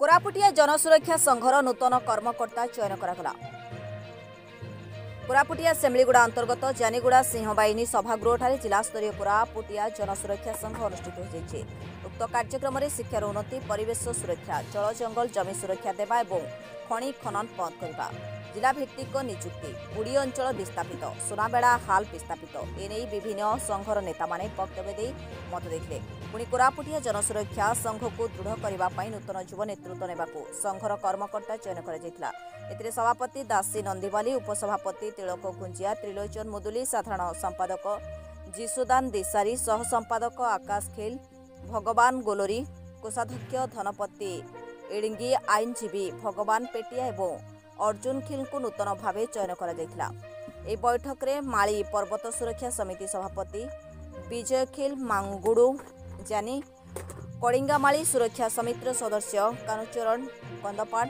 कोरापुटिया जनसुरक्षा संघर नूतन कर्मकर्ता चयन करागला। कोरापुटिया सेमलीगुड़ा अंतर्गत जानीगुड़ा सिंहबाहिनी सभागृह जिला स्तरीय कोरापुटिया जनसुरक्षा संघ अनुष्ठित हो उक्त कार्यक्रम में शिक्षार उन्नति, परिवेश सुरक्षा, जल जंगल जमी सुरक्षा देवा और खनि खनन बंद करने, जिला भित्तिक नियुक्ति, बुड़ी अंचल विस्थापित, सोनाबेड़ा हाल विस्थापित एने विभिन्न संघर नेता माने वक्तव्य दे मत देते। पुणी कोरापुटिया जनसुरक्षा संघ को दृढ़ करने नूतन युव नेतृत्व ने संघर कर्मकर्ता चयन कर सभापति दासी नंदीवाली, उपसभापति तिलक गुंजिया, त्रिलोचन मुदुली, साधारण संपादक जीसुदान देसारी, सह संपादक आकाश खेल, भगवान गोलोरी, कोषाध्यक्ष धनपति एडिंगी, आईनजीवी भगवान पेटिया और अर्जुन खिल को नूतन भाव चयन कर बैठक में माली पर्वत सुरक्षा समिति सभापति विजय खिल, मांगुड़ू जानी, कड़िंगामाली सुरक्षा समितिर सदस्य कानुचरण कंदपाड़,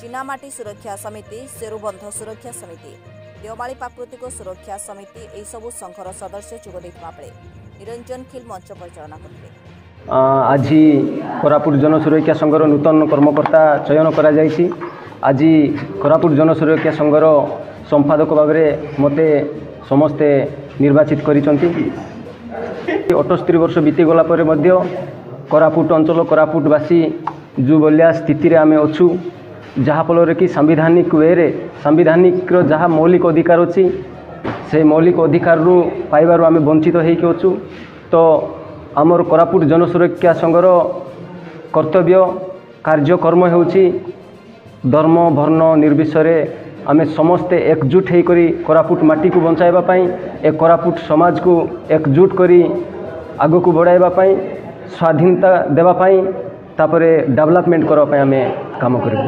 चिनामाटी सुरक्षा समिति, शेरुबंध सुरक्षा समिति, देवमाली प्राकृतिक सुरक्षा समिति यह सबू संघर सदस्य जोगदेइथिबा बेले निरंजन खिल मंच परिचालना करते। आज कोरापुट जनसुरक्षा संघर नूतन कर्मकर्ता चयन करा जायछि। आज कोरापुट जनसुरक्षा संघर संपादक भाव में मते समस्ते निर्वाचित करिसंती। 78 वर्ष बीतीगला पर कोरापुट अंचल कोरापुटवासी जो बलिया स्थिति आम अच्छु, जहाँफल कि सांविधानिक वे सांविधानिक जहाँ मौलिक अधिकार अच्छी से मौलिक अधिकार पाइबार आम वंचित होचु। तो आमर कोरापुट जनसुरक्षा संघर कर्तव्य कार्यक्रम होउछि धर्म वर्ण निर्विशेषे आमे समस्ते एकजुट होकर कोरापुट माटी को बंचाइबा पई, एक कोरापुट समाज को एकजुट करी आगो को बढ़ाइबा पई, स्वाधीनता देबा पई, तापरे डेवलपमेंट करबा पई आमे काम करिबो।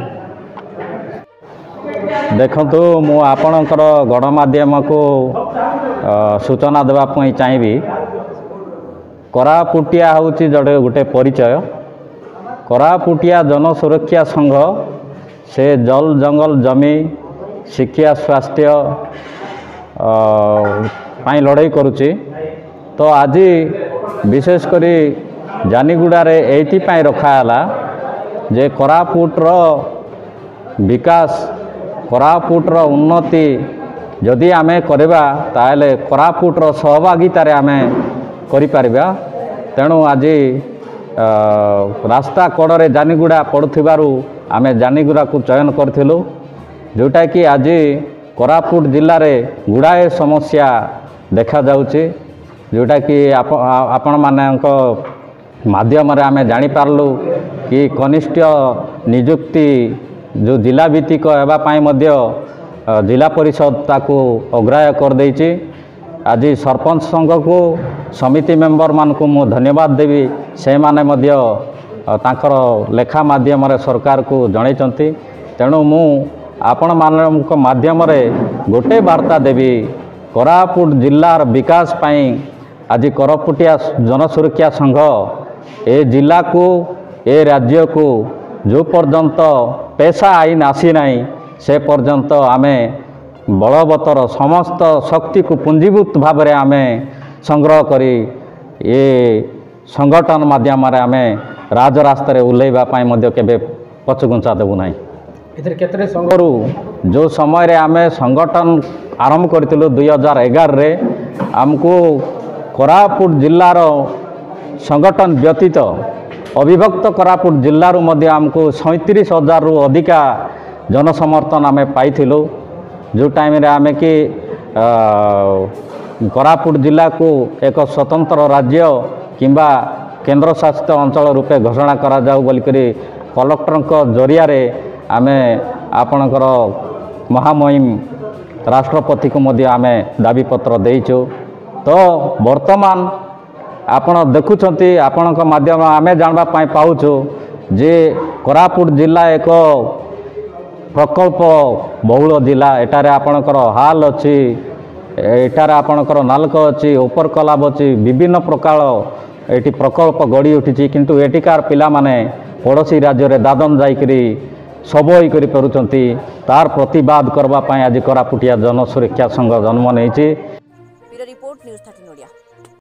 देखंतु मु आपणकर गणमाध्यम को सूचना देबा पई चाहिबी। कोरापुटिया होउछि जड़े गोटे परिचय। कोरापुटिया जनसुरक्षा संघ से जल जंगल जमी शिक्षा स्वास्थ्य पाई लड़ाई करुच्ची। तो आज विशेषकर जानीगुड़ा रे एथि पाई रखाला जे कोरापुटर विकास कोरापुटर उन्नति जदि आमे करबा ताले कोरापुटर सहभागितार आमे करिपारिबा। तेणु आज रास्ता कड़े जानीगुड़ा पड़ुथिबारु आमे जानीगुड़ा को चयन करथिलु, जोटा कि आज कोरापुट जिल्ला रे गुड़ाए समस्या देखा जाउची, जोटा कि आपण मानक माध्यम रे आमे जानि पारलु कि कनिष्ठ नियुक्ति जो जिला भित्तिक हेबा पई मध्य जिला परिषद ताकू अग्राह्य कर देइची। आज सरपंच संघ को समिति मेंबर मान को मु धन्यवाद देवी, से माने मध्य तांकर लेखा माध्यम रे सरकार को जणैचंती। तेणु मु आपण मानक माध्यम रे गोटे वार्ता देवी, कोरापुट जिल्लार विकास पई आज कोरापुटिया जनसुरक्षा संघ ए जिला को ए राज्य को जो पर्यंत पैसा आईन आसी नाही से पर्यंत आमे बलवतर समस्त शक्ति को पुंजीभूत भाव में आमे संग्रह करी ये संगठन माध्यम आमे राजरास्ता रे उल्लेवा पाई मध्य केबे पछगुंचा देबु नाही। इधर केतरे संघरू जो समय रे आमे संगठन आरंभ करथिलु 2011 रे हमको कोरापुट जिल्लार संगठन व्यतीत अविभक्त कोरापुट जिल्लारू मध्य हमको 37,000 रु अधिका जनसमर्थन आमे पाइथिलु। जो टाइम रे आमे कि कोरापुट जिला को एक स्वतंत्र राज्य किंबा केंद्र शासित अंचल रूपे घोषणा करा जाऊ बोल करी कलेक्टर जरिया रे आमे आपणकर महामहिम राष्ट्रपति को मध्य आमे दाबी पत्र देइछु। तो वर्तमान आपण देखुछंती आपणक माध्यम आमे जानबा पाई पाउछु जे कोरापुट जिला एक प्रकल्प बहुल जिला। एटारे आपणकर हाल अच्छी, एटारे आपणकर नालक अच्छी, ऊपर कलाब अच्छी, विभिन्न प्रकार एटी प्रकल्प गढ़ी उठी, किंतु एटिकार पिला माने पड़ोसी राज्य रे दादन जाइकरी सब होइकरी परुचंती। तार प्रतिवाद करबा पाई आज कोरापुटिया जनसुरक्षा संघ जन्म नेछि।